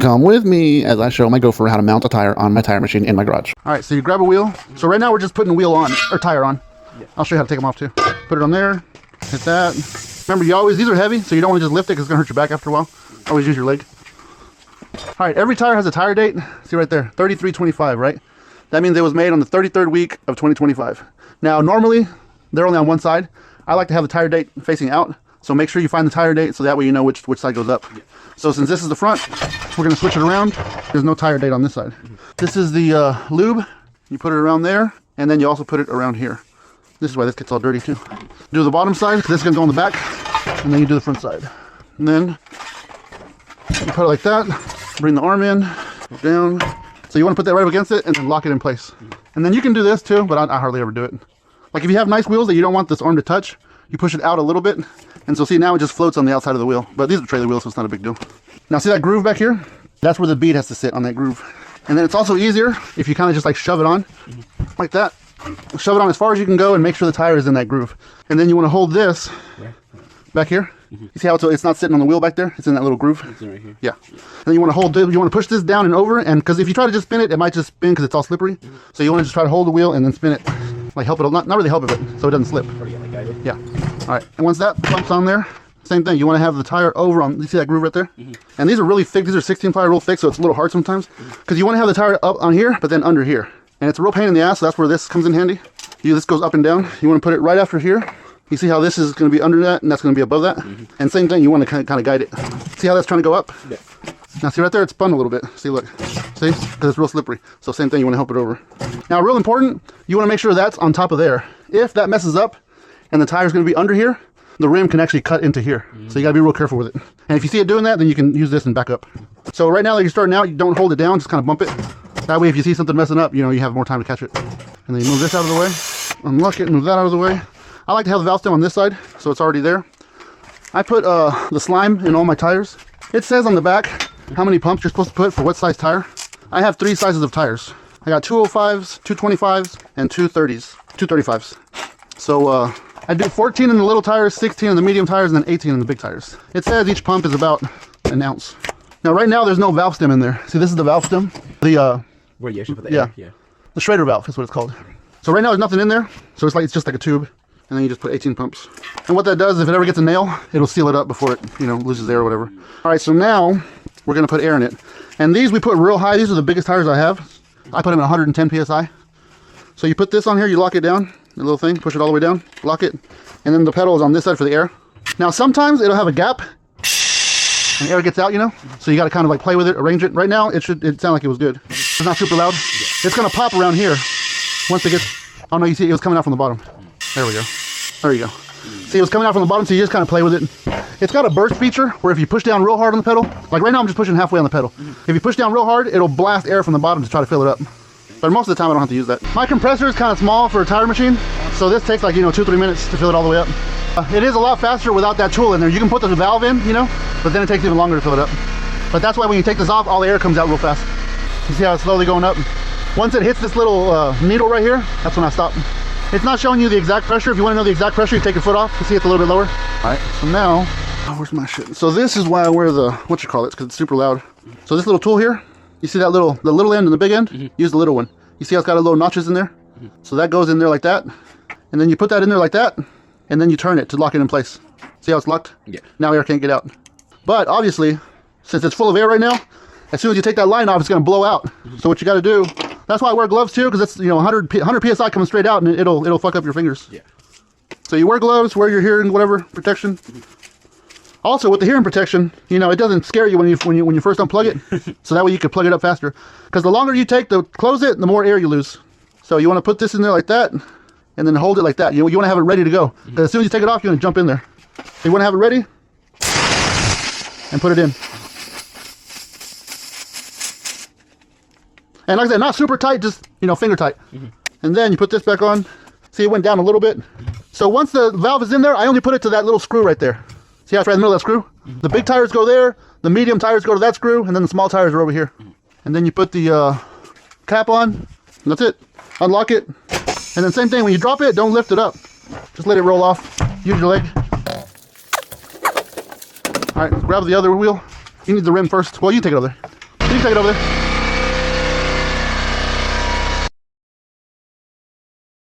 Come with me as I show my gopher how to mount a tire on my tire machine in my garage. All right, so you grab a wheel. So right now we're just putting the wheel on, or tire on. Yeah. I'll show you how to take them off too. Put it on there, hit that. Remember, these are heavy, so you don't want to just lift it because it's gonna hurt your back after a while. Always use your leg. All right, every tire has a tire date. See right there, 33/25, right? That means it was made on the 33rd week of 2025. Now, normally, they're only on one side. I like to have the tire date facing out, so make sure you find the tire date so that way you know which side goes up. Yeah. So since this is the front, we're gonna switch it around. There's no tire date on this side. This is the lube. You put it around there, and then you also put it around here. This is why this gets all dirty too. Do the bottom side, because this is gonna go on the back, and then you do the front side. And then you put it like that, bring the arm in, go down. So you wanna put that right up against it, and then lock it in place. And then you can do this too, but I hardly ever do it. Like if you have nice wheels that you don't want this arm to touch, you push it out a little bit, and so see now it just floats on the outside of the wheel. But these are trailer wheels, so it's not a big deal. Now see that groove back here? That's where the bead has to sit, on that groove. And then it's also easier if you kind of just like shove it on, like that. Shove it on as far as you can go and make sure the tire is in that groove. And then you want to hold this back here. You see how it's not sitting on the wheel back there? It's in that little groove. It's right here. Yeah. And then you want to hold it, you want to push this down and over, and because if you try to just spin it, it might just spin because it's all slippery. So you want to just try to hold the wheel and then spin it. Like help it, not really help it, but so it doesn't slip. Yeah. All right. And once that bumps on there, same thing. You want to have the tire over on, you see that groove right there? And these are really thick. These are 16 ply, real thick, so it's a little hard sometimes. Because you want to have the tire up on here, but then under here. And it's a real pain in the ass, so that's where this comes in handy. This goes up and down. You want to put it right after here. You see how this is going to be under that, and that's going to be above that. And same thing, you want to kind of guide it. See how that's trying to go up? Yeah. Now see right there, it's spun a little bit. See, look. See? Because it's real slippery. So same thing, you want to help it over. Now, real important, you want to make sure that's on top of there. If that messes up and the tire's going to be under here, the rim can actually cut into here. So you got to be real careful with it. And if you see it doing that, then you can use this and back up. So right now that you're starting out, you don't hold it down, just kind of bump it. That way if you see something messing up, you have more time to catch it. And then you move this out of the way, unlock it, move that out of the way. I like to have the valve stem on this side, so it's already there. I put the slime in all my tires. It says on the back how many pumps you're supposed to put for what size tire. I have 3 sizes of tires. I got 205s, 225s, and 230s, 235s. So I do 14 in the little tires, 16 in the medium tires, and then 18 in the big tires. It says each pump is about an ounce. Now right now there's no valve stem in there. See, this is the valve stem. Where you actually put the air? Yeah. The Schrader valve is what it's called. So right now there's nothing in there. So it's just like a tube. And then you just put 18 pumps. And what that does, if it ever gets a nail, it'll seal it up before it, loses air or whatever. All right, so now we're gonna put air in it. And these we put real high. These are the biggest tires I have. I put them at 110 PSI. So you put this on here, you lock it down, the little thing, push it all the way down, lock it. And then the pedal is on this side for the air. Now sometimes it'll have a gap and air gets out, So you gotta kind of like play with it, arrange it. Right now, it sounded like it was good. It's not super loud. It's gonna pop around here once it gets, oh no, you see it was coming out from the bottom. There we go. There you go. See, it was coming out from the bottom, so you just kind of play with it. It's got a burst feature where if you push down real hard on the pedal, like right now I'm just pushing halfway on the pedal. If you push down real hard, it'll blast air from the bottom to try to fill it up. But most of the time I don't have to use that. My compressor is kind of small for a tire machine, so this takes like 2-3 minutes to fill it all the way up. It is a lot faster without that tool in there. You can put the valve in, but then it takes even longer to fill it up. But that's why when you take this off, all the air comes out real fast. You see how it's slowly going up? Once it hits this little needle right here, that's when I stop. It's not showing you the exact pressure. If you want to know the exact pressure, you take your foot off. You see it's a little bit lower. All right, so now, where's my shit? So this is why I wear the, it's because it's super loud. So this little tool here, you see that the little end and the big end? Use the little one. You see how it's got a little notches in there? So that goes in there like that. And then you put that in there like that, and then you turn it to lock it in place. See how it's locked? Yeah. Now air can't get out. But obviously, since it's full of air right now, as soon as you take that line off, it's gonna blow out. So what you gotta do, that's why I wear gloves too, because it's 100 PSI coming straight out, and it'll fuck up your fingers. Yeah. So you wear gloves, wear your hearing whatever protection. Also with the hearing protection, it doesn't scare you when you first unplug it, so that way you can plug it up faster. Because the longer you take to close it, the more air you lose. So you want to put this in there like that, and then hold it like that. You want to have it ready to go. Because as soon as you take it off, you want to jump in there. So you want to have it ready, and put it in. And like I said, not super tight, just finger tight. And then you put this back on. See, it went down a little bit. So once the valve is in there, I only put it to that little screw right there. See how it's right in the middle of that screw? The big tires go there, the medium tires go to that screw, and then the small tires are over here. And then you put the cap on, and that's it. Unlock it. And then same thing, when you drop it, don't lift it up. Just let it roll off. Use your leg. All right, grab the other wheel. You need the rim first. Well, you take it over there. You can take it over there.